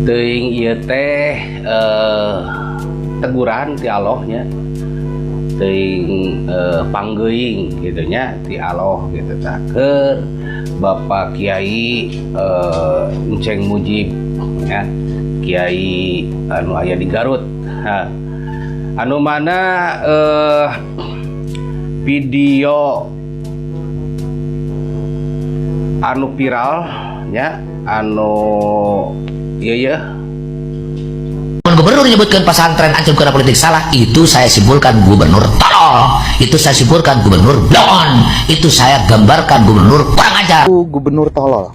teuing ieu teh teguran ti Allah nya, teuing panggeuing kitu nya ti Allah gitu tah keur Bapak Kiai Enceng Mujib ya, Kiai anu aya di Garut. Anu mana video anu viral nya, anu iya Gubernur menyebutkan pesantren anti karena politik salah, itu saya simpulkan gubernur tolol, itu saya simpulkan gubernur blon, itu saya gambarkan gubernur kurang ajar, gubernur tolol.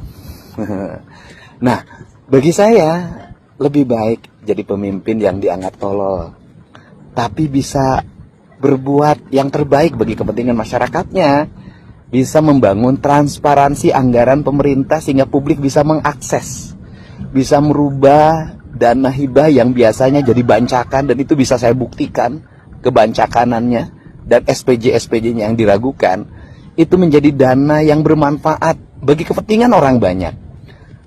Nah, bagi saya lebih baik jadi pemimpin yang dianggap tolol, tapi bisa berbuat yang terbaik bagi kepentingan masyarakatnya, bisa membangun transparansi anggaran pemerintah sehingga publik bisa mengakses, bisa merubah dana hibah yang biasanya jadi bancakan, dan itu bisa saya buktikan kebancakanannya, dan SPJ-SPJ-nya yang diragukan itu menjadi dana yang bermanfaat bagi kepentingan orang banyak,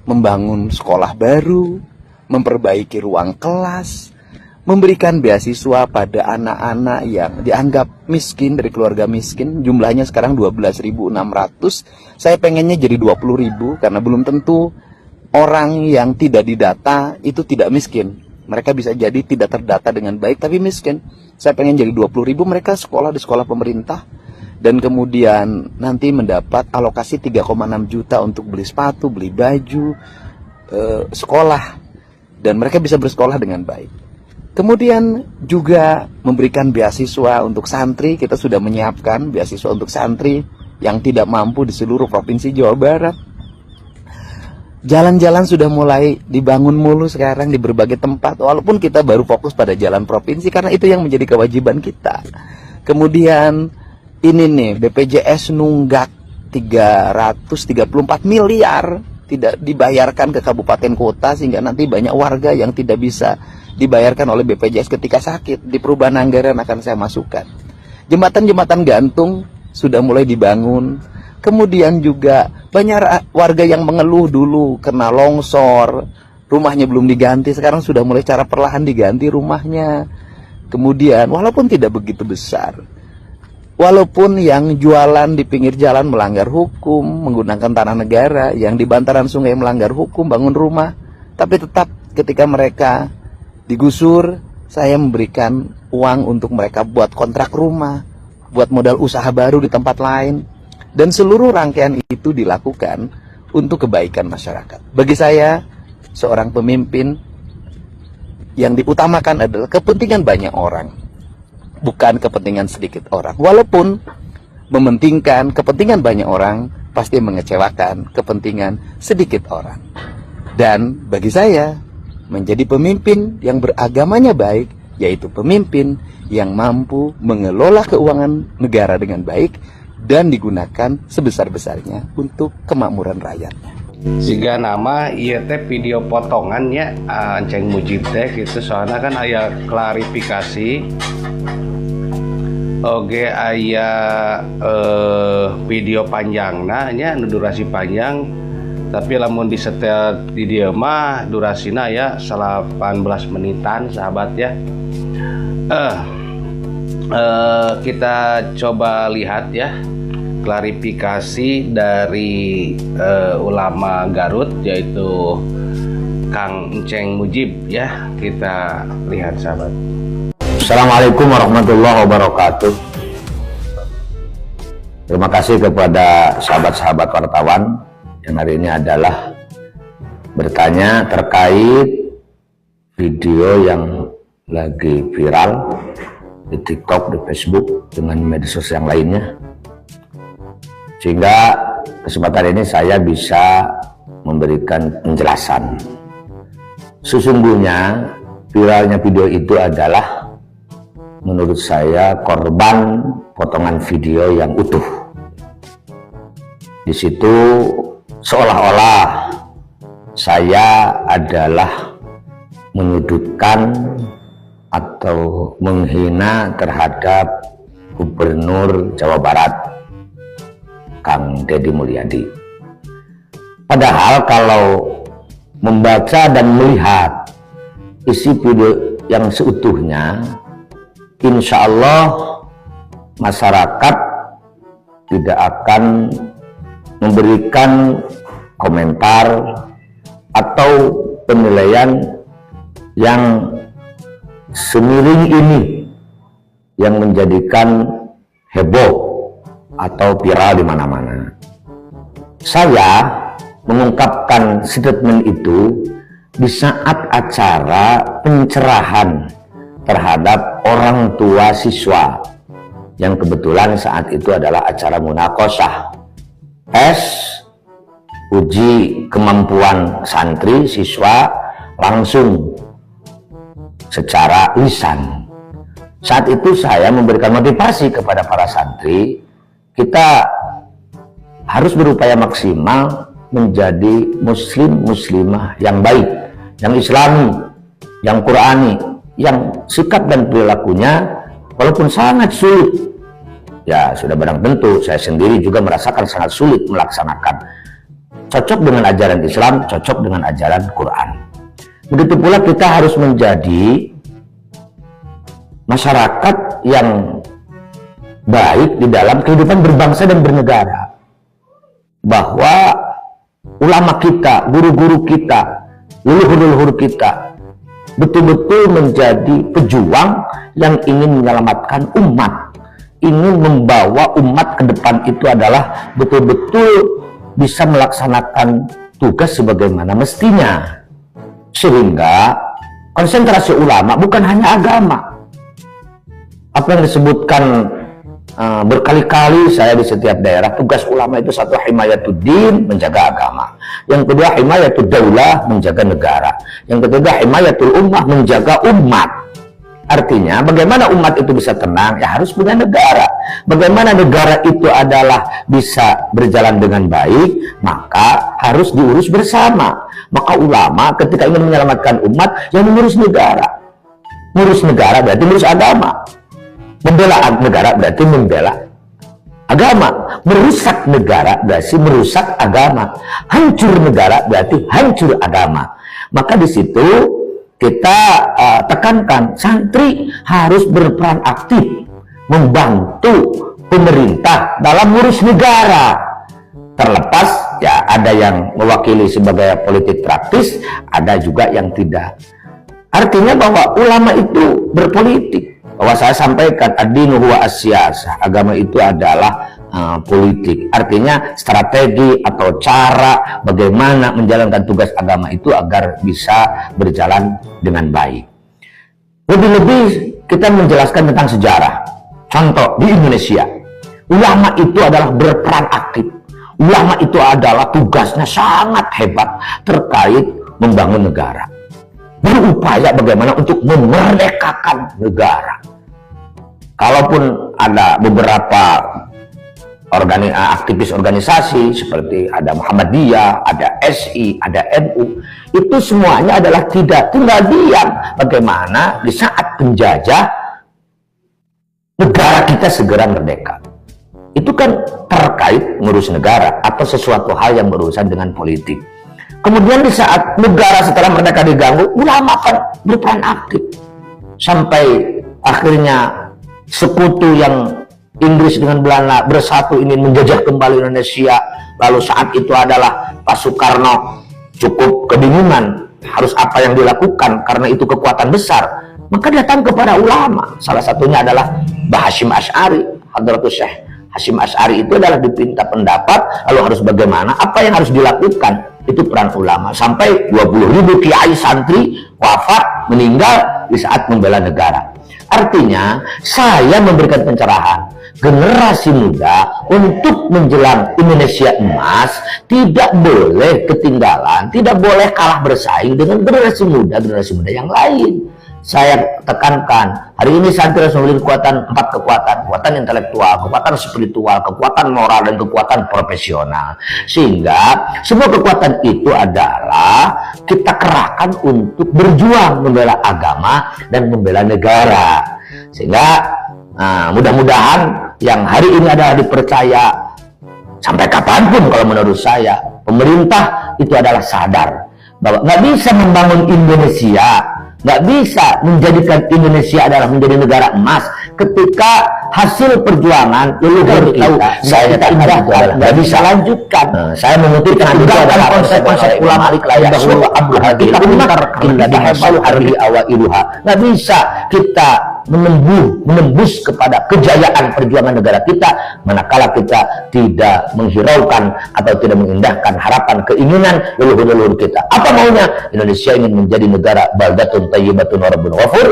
membangun sekolah baru, memperbaiki ruang kelas, memberikan beasiswa pada anak-anak yang dianggap miskin dari keluarga miskin, jumlahnya sekarang 12.600, saya pengennya jadi 20.000 karena belum tentu orang yang tidak didata itu tidak miskin. Mereka bisa jadi tidak terdata dengan baik tapi miskin. Saya pengen jadi 20.000 mereka sekolah di sekolah pemerintah, dan kemudian nanti mendapat alokasi 3,6 juta untuk beli sepatu, beli baju, sekolah, dan mereka bisa bersekolah dengan baik. Kemudian juga memberikan beasiswa untuk santri. Kita sudah menyiapkan beasiswa untuk santri yang tidak mampu di seluruh provinsi Jawa Barat. Jalan-jalan sudah mulai dibangun mulu sekarang di berbagai tempat, walaupun kita baru fokus pada jalan provinsi karena itu yang menjadi kewajiban kita. Kemudian ini nih, BPJS nunggak 334 miliar tidak dibayarkan ke kabupaten kota, sehingga nanti banyak warga yang tidak bisa dibayarkan oleh BPJS ketika sakit. Di perubahan anggaran akan saya masukkan. Jembatan-jembatan gantung sudah mulai dibangun. Kemudian juga banyak warga yang mengeluh dulu kena longsor, rumahnya belum diganti, sekarang sudah mulai cara perlahan diganti rumahnya. Kemudian walaupun tidak begitu besar, walaupun yang jualan di pinggir jalan melanggar hukum, menggunakan tanah negara, yang di bantaran sungai melanggar hukum, bangun rumah, tapi tetap ketika mereka digusur, saya memberikan uang untuk mereka buat kontrak rumah, buat modal usaha baru di tempat lain. Dan seluruh rangkaian itu dilakukan untuk kebaikan masyarakat. Bagi saya, seorang pemimpin yang diutamakan adalah kepentingan banyak orang, bukan kepentingan sedikit orang. Walaupun mementingkan kepentingan banyak orang, pasti mengecewakan kepentingan sedikit orang. Dan bagi saya, menjadi pemimpin yang beragamanya baik, yaitu pemimpin yang mampu mengelola keuangan negara dengan baik, dan digunakan sebesar-besarnya untuk kemakmuran rakyatnya. Siga nama ieu teh video potongannya Enceng Mujib teh gitu, soalnya kan aya klarifikasi oge aya video panjangna nya, durasi panjang, tapi lamun disetel di dieu mah durasina ya 18 menitan sahabat ya. Kita coba lihat ya klarifikasi dari ulama Garut, yaitu Kang Enceng Mujib ya. Kita lihat sahabat. Assalamualaikum warahmatullahi wabarakatuh. Terima kasih kepada sahabat-sahabat wartawan yang hari ini adalah bertanya terkait video yang lagi viral di TikTok, di Facebook, dengan media sosial yang lainnya, sehingga kesempatan ini saya bisa memberikan penjelasan. Sesungguhnya viralnya video itu adalah menurut saya korban potongan video yang utuh. Di situ seolah-olah saya adalah menyudutkan atau menghina terhadap Gubernur Jawa Barat Kang Deddy Mulyadi. Padahal kalau membaca dan melihat isi video yang seutuhnya, insya Allah masyarakat tidak akan memberikan komentar atau penilaian yang semiring ini yang menjadikan heboh atau viral di mana-mana. Saya mengungkapkan statement itu di saat acara pencerahan terhadap orang tua siswa yang kebetulan saat itu adalah acara munaqosyah, tes uji kemampuan santri siswa langsung secara lisan. Saat itu saya memberikan motivasi kepada para santri, kita harus berupaya maksimal menjadi muslim muslimah yang baik, yang islami, yang qurani, yang sikap dan perilakunya walaupun sangat sulit, ya sudah barang tentu saya sendiri juga merasakan sangat sulit melaksanakan, cocok dengan ajaran Islam, cocok dengan ajaran Quran. Begitu pula kita harus menjadi masyarakat yang baik di dalam kehidupan berbangsa dan bernegara, bahwa ulama kita, guru-guru kita, leluhur-leluhur kita betul-betul menjadi pejuang yang ingin menyelamatkan umat, ingin membawa umat ke depan. Itu adalah betul-betul bisa melaksanakan tugas sebagaimana mestinya, sehingga konsentrasi ulama bukan hanya agama. Apa yang disebutkan berkali-kali saya di setiap daerah, tugas ulama itu satu, himayatuddin, menjaga agama. Yang kedua, himayatud daulah, menjaga negara. Yang ketiga, himayatul ummah, menjaga umat. Artinya, bagaimana umat itu bisa tenang? Ya harus punya negara. Bagaimana negara itu adalah bisa berjalan dengan baik, maka harus diurus bersama. Maka ulama ketika ingin menyelamatkan umat, yang mengurus negara. Mengurus negara berarti mengurus agama. Membela negara berarti membela agama. Merusak negara berarti merusak agama. Hancur negara berarti hancur agama. Maka di situ kita tekankan, santri harus berperan aktif membantu pemerintah dalam mengurus negara. Terlepas ya ada yang mewakili sebagai politik praktis, ada juga yang tidak. Artinya bahwa ulama itu berpolitik. Bahwa saya sampaikan ad-dinu huwa as-siyasah, agama itu adalah politik. Artinya strategi atau cara bagaimana menjalankan tugas agama itu agar bisa berjalan dengan baik. Lebih-lebih kita menjelaskan tentang sejarah. Contoh di Indonesia, ulama itu adalah berperan aktif. Ulama itu adalah tugasnya sangat hebat terkait membangun negara. Berupaya bagaimana untuk memerdekakan negara. Kalaupun ada beberapa aktivis organisasi seperti ada Muhammadiyah, ada SI, ada NU, itu semuanya adalah tidak tinggal diam bagaimana di saat penjajah negara kita segera merdeka. Itu kan terkait ngurus negara atau sesuatu hal yang berurusan dengan politik. Kemudian di saat negara setelah merdeka diganggu, ulama kan berperan aktif. Sampai akhirnya sekutu yang Inggris dengan Belanda bersatu ingin menjajah kembali Indonesia. Lalu saat itu adalah Pak Soekarno cukup kebingungan harus apa yang dilakukan karena itu kekuatan besar. Maka datang kepada ulama. Salah satunya adalah Mbah Hasyim Asy'ari, Hadratus Syekh Hasyim Asy'ari itu adalah dipinta pendapat lalu harus bagaimana, apa yang harus dilakukan. Itu peran ulama. Sampai 20.000 kiai santri wafat, meninggal di saat membela negara. Artinya saya memberikan pencerahan generasi muda untuk menjelang Indonesia emas tidak boleh ketinggalan, tidak boleh kalah bersaing dengan generasi muda yang lain. Saya tekankan, hari ini santri harus memiliki kekuatan, 4 kekuatan. Kekuatan intelektual, kekuatan spiritual, kekuatan moral, dan kekuatan profesional. Sehingga semua kekuatan itu adalah kita kerahkan untuk berjuang membela agama dan membela negara. Sehingga mudah-mudahan yang hari ini adalah dipercaya sampai kapanpun, kalau menurut saya, pemerintah itu adalah sadar bahwa nggak bisa membangun Indonesia, nggak bisa menjadikan Indonesia adalah menjadi negara emas ketika hasil perjuangan leluhur kita saya indahkan, nggak bisa lanjutkan. Saya mengutip konsep-konsep ulama layak kita nggak bisa kita menembus kepada kejayaan perjuangan negara kita manakala kita tidak menghiraukan atau tidak mengindahkan harapan keinginan leluhur-leluhur kita. Apa maunya? Indonesia ingin menjadi negara baldatun thayyibatun wa rabbun ghafur,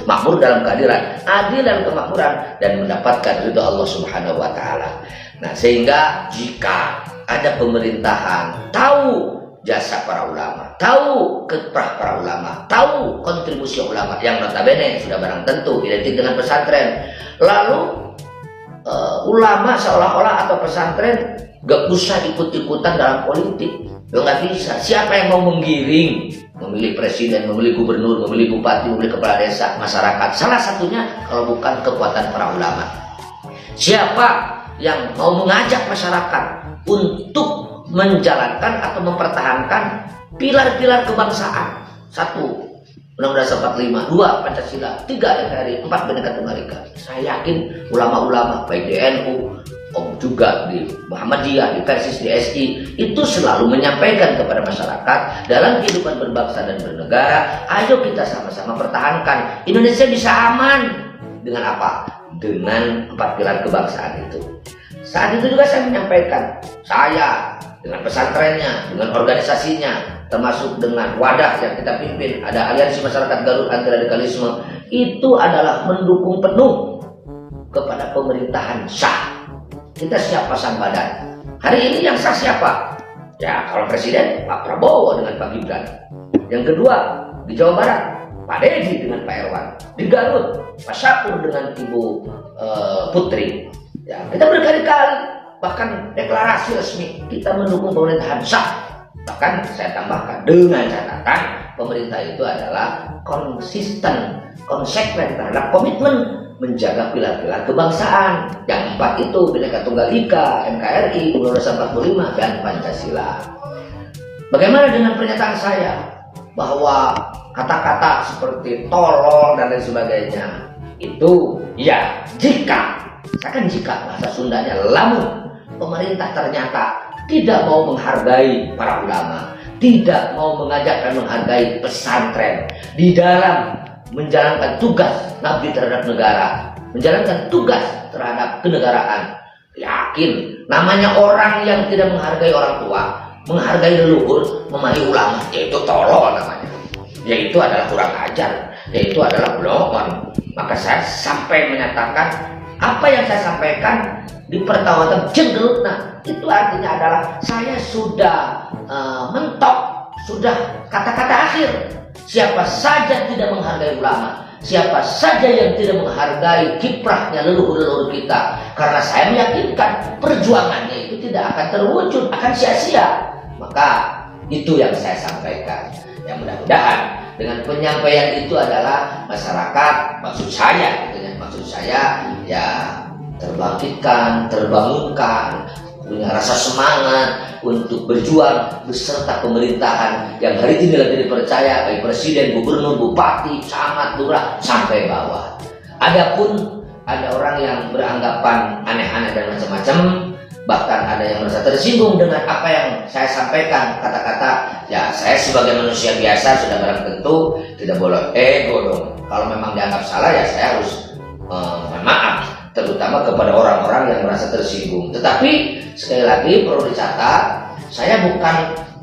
makmur dalam keadilan, adil dan kemakmuran, dan mendapatkan ridho Allah Subhanahu wa taala. Nah, sehingga jika ada pemerintahan tahu jasa para ulama, tahu kiprah para ulama, tahu kontribusi ulama yang notabene sudah barang tentu identik dengan pesantren, lalu ulama seolah-olah atau pesantren gak usah ikut-ikutan dalam politik, nggak bisa. Siapa yang mau menggiring, memilih presiden, memilih gubernur, memilih bupati, memilih kepala desa, masyarakat? Salah satunya kalau bukan kekuatan para ulama. Siapa yang mau mengajak masyarakat untuk menjalankan atau mempertahankan pilar-pilar kebangsaan? 1. Undang-Undang 45, 2. Pancasila, 3. NKRI, 4. Bhinneka Tunggal Ika. Saya yakin ulama-ulama baik di NU, juga di Muhammadiyah, di Persis, di SI itu selalu menyampaikan kepada masyarakat dalam kehidupan berbangsa dan bernegara, ayo kita sama-sama pertahankan Indonesia bisa aman. Dengan apa? Dengan 4 pilar kebangsaan itu. Saat itu juga saya menyampaikan, saya dengan pesantrennya, dengan organisasinya, termasuk dengan wadah yang kita pimpin, ada Aliansi Masyarakat Garut Anti Radikalisme, itu adalah mendukung penuh kepada pemerintahan sah. Kita siap pasang badan. Hari ini yang sah siapa? Ya, kalau presiden Pak Prabowo dengan Pak Gibran. Yang kedua di Jawa Barat Pak Dedi dengan Pak Erwan. Di Garut Pak Syapur dengan Ibu Putri. Ya, kita berkali-kali bahkan deklarasi resmi kita mendukung pemerintahan sah. Bahkan saya tambahkan dengan catatan pemerintah itu adalah konsisten, konsekuen terhadap komitmen menjaga pilar-pilar kebangsaan. Yang 4 itu Bhinneka Tunggal Ika, NKRI, Undang-Undang 45 dan Pancasila. Bagaimana dengan pernyataan saya bahwa kata-kata seperti tolol dan lain sebagainya itu ya jika, saya kan jika bahasa Sundanya lamun, pemerintah ternyata tidak mau menghargai para ulama, tidak mau mengajak dan menghargai pesantren di dalam menjalankan tugas ngabdi terhadap negara, menjalankan tugas terhadap kenegaraan. Yakin namanya orang yang tidak menghargai orang tua, menghargai leluhur, memahami ulama, yaitu tolol namanya. Yaitu adalah kurang ajar, yaitu adalah bloon. Maka saya sampai menyatakan apa yang saya sampaikan di pertawatan jenggerutna, itu artinya adalah saya sudah mentok, sudah kata-kata akhir. Siapa saja tidak menghargai ulama, siapa saja yang tidak menghargai kiprahnya leluhur-leluhur kita, karena saya meyakinkan perjuangannya itu tidak akan terwujud, akan sia-sia. Maka itu yang saya sampaikan. Yang mudah-mudahan dengan penyampaian itu adalah masyarakat, maksud saya ya terbangkitkan, terbangunkan, punya rasa semangat untuk berjuang beserta pemerintahan yang hari ini lagi dipercaya baik presiden, gubernur, bupati, camat, lurah sampai bawah. Adapun ada orang yang beranggapan aneh-aneh dan macam-macam, bahkan ada yang merasa tersinggung dengan apa yang saya sampaikan, kata-kata, ya saya sebagai manusia biasa sudah barang tentu tidak boleh ego dong. Kalau memang dianggap salah ya saya harus mohon maaf, terutama kepada orang-orang yang merasa tersinggung. Tetapi sekali lagi perlu dicatat, saya bukan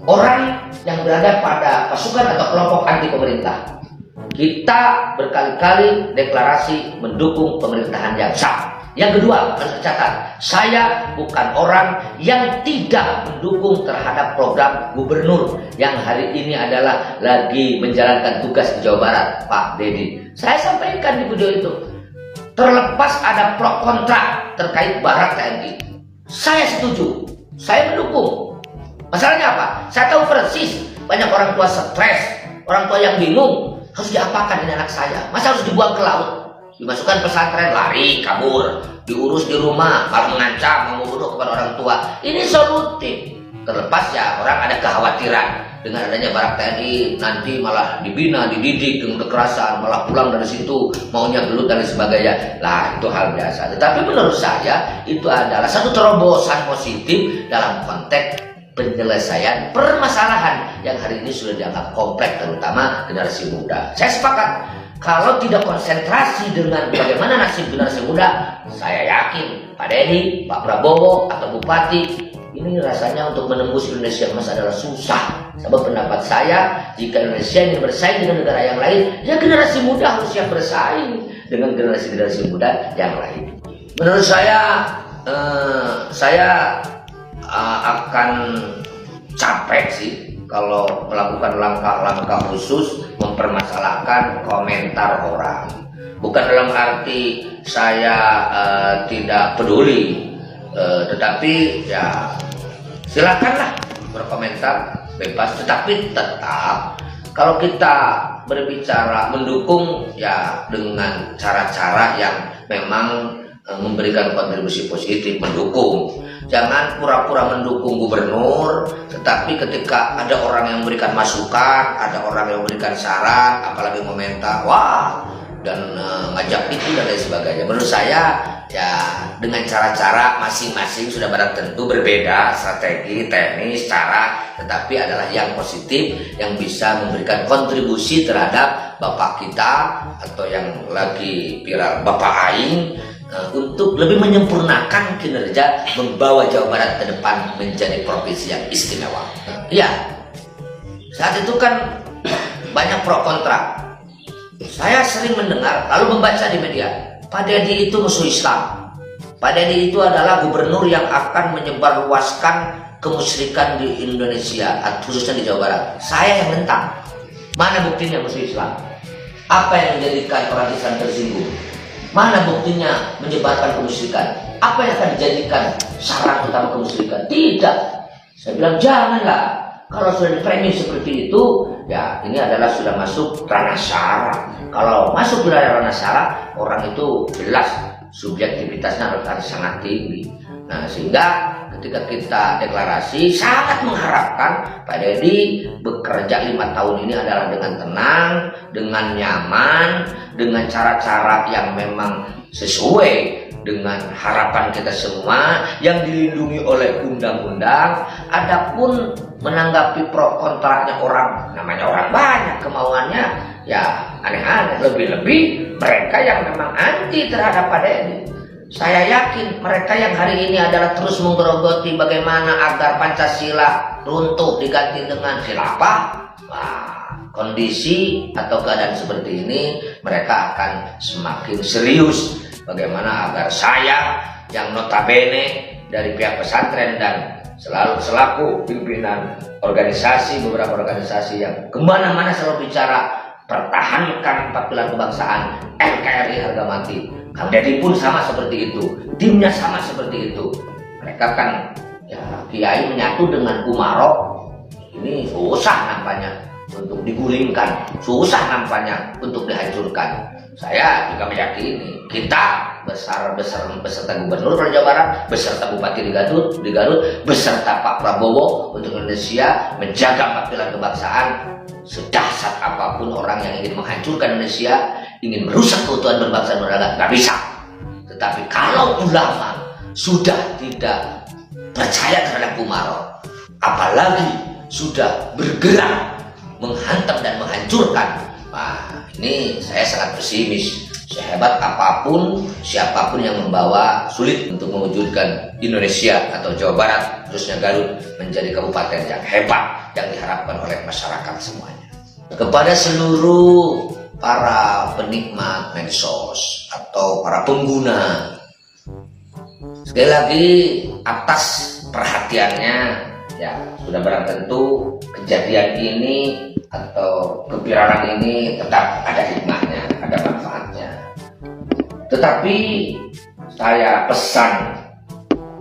orang yang berada pada pasukan atau kelompok anti pemerintah. Kita berkali-kali deklarasi mendukung pemerintahan yang sah. Yang kedua, harus dicatat, saya bukan orang yang tidak mendukung terhadap program gubernur yang hari ini adalah lagi menjalankan tugas di Jawa Barat, Pak Dedi. Saya sampaikan di video itu, terlepas ada pro kontra terkait Barat TNI, saya setuju, saya mendukung. Masalahnya apa? Saya tahu persis banyak orang tua stres, orang tua yang bingung, harus diapakan ini anak saya? Masa harus dibuang ke laut? Dimasukkan pesantren, lari, kabur, diurus di rumah, malah mengancam, membunuh kepada orang tua. Ini solutif. Terlepas ya orang ada kekhawatiran. dengan adanya Barak TNI nanti malah dibina, dididik dengan kekerasan, malah pulang dari situ maunya gelut dan sebagainya. Lah itu hal biasa. Tetapi menurut saya itu adalah satu terobosan positif dalam konteks penyelesaian permasalahan yang hari ini sudah dianggap kompleks, terutama generasi muda. Saya sepakat, kalau tidak konsentrasi dengan bagaimana nasib generasi muda, saya yakin Pak Deddy, Pak Prabowo, atau Bupati, ini rasanya untuk menembus Indonesia emas adalah susah. Sebab pendapat saya, jika Indonesia ingin bersaing dengan negara yang lain, ya generasi muda harus siap bersaing dengan generasi-generasi muda yang lain. Menurut saya akan capek sih kalau melakukan langkah-langkah khusus mempermasalahkan komentar orang. Bukan dalam arti saya tidak peduli, tetapi ya silakanlah berkomentar bebas, tetapi tetap kalau kita berbicara mendukung ya dengan cara-cara yang memang memberikan kontribusi positif, mendukung. Jangan pura-pura mendukung gubernur, tetapi ketika ada orang yang memberikan masukan, ada orang yang memberikan saran, apalagi komentar, wah, dan ngajak itu dan lain sebagainya. Menurut saya ya dengan cara-cara masing-masing sudah barang tentu berbeda, strategi, teknis, cara, tetapi adalah yang positif yang bisa memberikan kontribusi terhadap bapak kita atau yang lagi viral Bapak Aing, untuk lebih menyempurnakan kinerja membawa Jawa Barat ke depan menjadi provinsi yang istimewa. Iya, saat itu kan banyak pro kontra. Saya sering mendengar lalu membaca di media, Pak Deddy itu musuh Islam. Pak Deddy itu adalah gubernur yang akan menyebarluaskan kemusyrikan di Indonesia, khususnya di Jawa Barat. Saya yang nentang. Mana buktinya musuh Islam? Apa yang menjadikan orang Islam tersinggung? Mana buktinya menyebarkan kemusyrikan? Apa yang akan dijadikan syarat utama kemusyrikan? Tidak. Saya bilang janganlah. Kalau sudah diframing seperti itu, ya ini adalah sudah masuk ranah syara. Kalau masuk di ranah syara, orang itu jelas subjektivitasnya harus sangat tinggi. Nah, sehingga ketika kita deklarasi sangat mengharapkan Pak Deddy bekerja 5 tahun ini adalah dengan tenang, dengan nyaman, dengan cara-cara yang memang sesuai dengan harapan kita semua, yang dilindungi oleh undang-undang. Adapun menanggapi pro kontranya orang, namanya orang banyak kemauannya, ya aneh-aneh. Lebih-lebih mereka yang memang anti terhadap Pak Deddy. Saya yakin mereka yang hari ini adalah terus menggerogoti bagaimana agar Pancasila runtuh diganti dengan khilafah. Kondisi atau keadaan seperti ini mereka akan semakin serius bagaimana agar saya yang notabene dari pihak pesantren dan selaku pimpinan organisasi, beberapa organisasi yang kemana-mana selalu bicara pertahankan 4 pilar kebangsaan, NKRI harga mati. Kang Deddy pun sama seperti itu, timnya sama seperti itu. Mereka kan ya Kiai menyatu dengan Umarok, ini susah nampaknya untuk digulingkan, susah nampaknya untuk dihancurkan. Saya juga meyakini kita beserta Gubernur Jawa Barat, beserta Bupati di Garut, beserta Pak Prabowo untuk Indonesia menjaga 4 pilar kebangsaan. Sedahsyat apapun orang yang ingin menghancurkan Indonesia, ingin merusak keutuhan berbangsa dan bernegara, nggak bisa. Tetapi kalau ulama sudah tidak percaya terhadap Umarok, apalagi sudah bergerak menghantam dan menghancurkan, ini saya sangat pesimis. Sehebat apapun, siapapun yang membawa, sulit untuk mewujudkan Indonesia atau Jawa Barat, khususnya Garut, menjadi kabupaten yang hebat yang diharapkan oleh masyarakat semuanya. Kepada seluruh para penikmat medsos atau para pengguna, sekali lagi atas perhatiannya, ya sudah barang tentu kejadian ini atau keviralan ini tetap ada hikmahnya, ada manfaatnya. Tetapi saya pesan,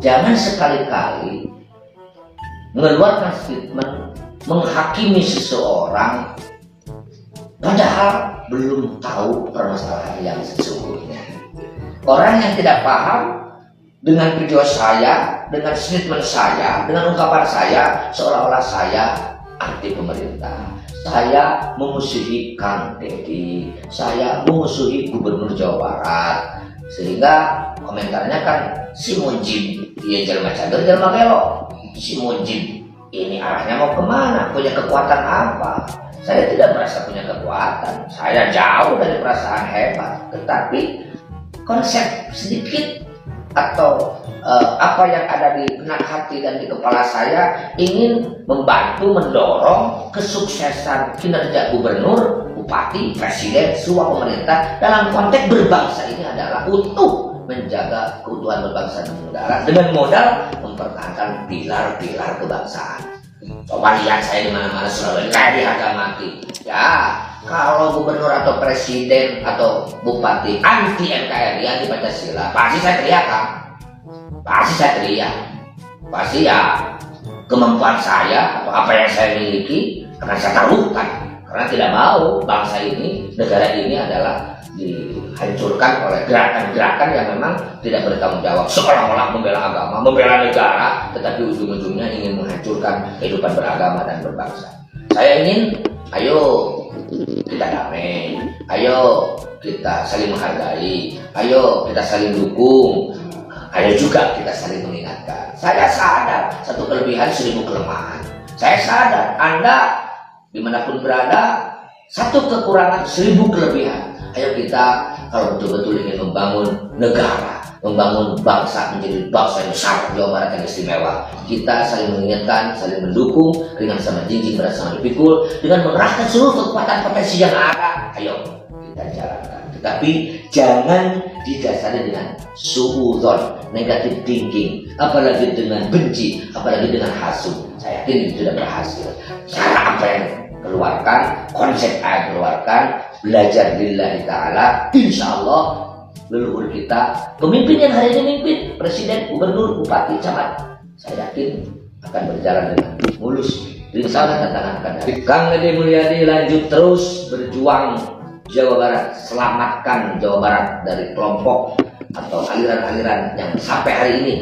jangan sekali-kali mengeluarkan statement menghakimi seseorang padahal belum tahu permasalahan yang sesungguhnya. Orang yang tidak paham dengan video saya, dengan statement saya, dengan ungkapan saya, seolah-olah saya anti pemerintah, saya memusuhi Kang Deddy, saya memusuhi Gubernur Jawa Barat, sehingga komentarnya kan si Mujib, dia jelma cager jelma belok, si Mujib ini arahnya mau kemana, punya kekuatan apa? Saya tidak merasa punya kekuatan, saya jauh dari perasaan hebat, tetapi konsep sedikit atau apa yang ada di benak hati dan di kepala saya ingin membantu mendorong kesuksesan kinerja gubernur, bupati, presiden, semua pemerintah dalam konteks berbangsa ini adalah untuk menjaga keutuhan berbangsa dan negara dengan modal mempertahankan pilar-pilar kebangsaan. Coba lihat saya di mana-mana selalu kayak diharga mati. Ya, kalau gubernur atau presiden atau bupati anti NKRI, anti Pancasila, pasti saya teriak kan? Pasti saya teriak. Pasti ya kemampuan saya atau apa yang saya miliki akan saya taruhkan. Karena tidak mau bangsa ini, negara ini adalah dihancurkan oleh gerakan-gerakan yang memang tidak bertanggung jawab, seolah-olah membela agama, membela negara, tetapi ujung-ujungnya ingin menghancurkan kehidupan beragama dan berbangsa. Saya ingin, ayo kita damai, ayo kita saling menghargai, ayo kita saling dukung, ayo juga kita saling mengingatkan. Saya sadar satu kelebihan 1000 kelemahan. Saya sadar Anda dimanapun berada satu kekurangan 1000 kelebihan. Ayo kita kalau betul-betul ingin membangun negara, membangun bangsa menjadi bangsa yang besar, Jawa Barat yang istimewa, kita saling mengingatkan, saling mendukung, ringan sama jinjing, berat sama dipikul, dengan mengerahkan seluruh kekuatan potensi yang ada. Ayo kita jalankan. Tetapi jangan didasari dengan suudzon, negative thinking, apalagi dengan benci, apalagi dengan hasud. Saya yakin itu tidak berhasil. Cara apa yang keluarkan, konsep yang keluarkan, belajar lillahi ta'ala, insya Allah leluhur kita, pemimpin yang hari ini mimpin, presiden, gubernur, bupati, camat, saya yakin akan berjalan dengan mulus. Insya Allah tantangan akan datang. Kang Deddy Mulyadi lanjut terus berjuang Jawa Barat, selamatkan Jawa Barat dari kelompok atau aliran-aliran yang sampai hari ini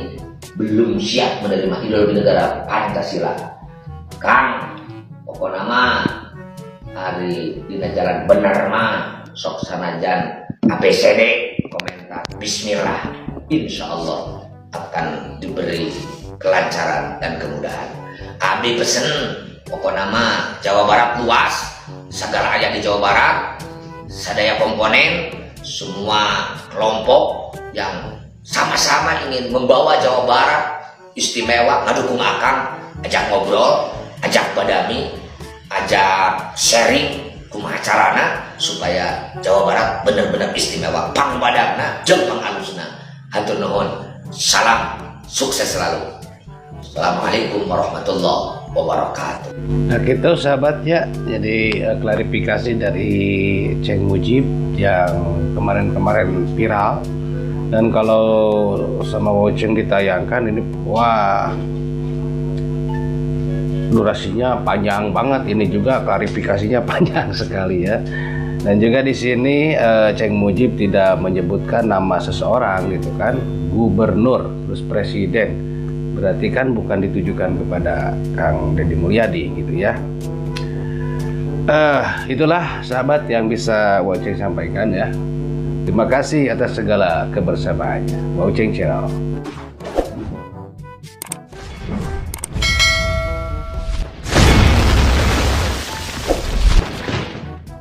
belum siap menerima ideologi negara Pancasila. Kang, pokok nama hari dina jalan bener mah sok sanajan ABCD komentar bismillah, insya Allah akan diberi kelancaran dan kemudahan. Abi pesen pokok nama Jawa Barat luas, segala ayat di Jawa Barat, sadaya komponen, semua kelompok yang sama-sama ingin membawa Jawa Barat istimewa, ngadukung Akang, ajak ngobrol, ajak badami, ajak sharing kumaha carana supaya Jawa Barat benar-benar istimewa, pang badangna jeung pang alusna. Hatur nuhun, salam sukses selalu. Assalamualaikum warahmatullahi wabarakatuh. Nah gitu sahabat ya, jadi klarifikasi dari Ceng Mujib yang kemarin-kemarin viral. Dan kalau sama Woceng ditayangkan ini, wah durasinya panjang banget, ini juga klarifikasinya panjang sekali ya. Dan juga di sini Ceng Mujib tidak menyebutkan nama seseorang gitu kan, gubernur terus presiden, berarti kan bukan ditujukan kepada Kang Deddy Mulyadi gitu ya. Itulah sahabat yang bisa Woceng sampaikan ya. Terima kasih atas segala kebersamaannya. Woceng Channel.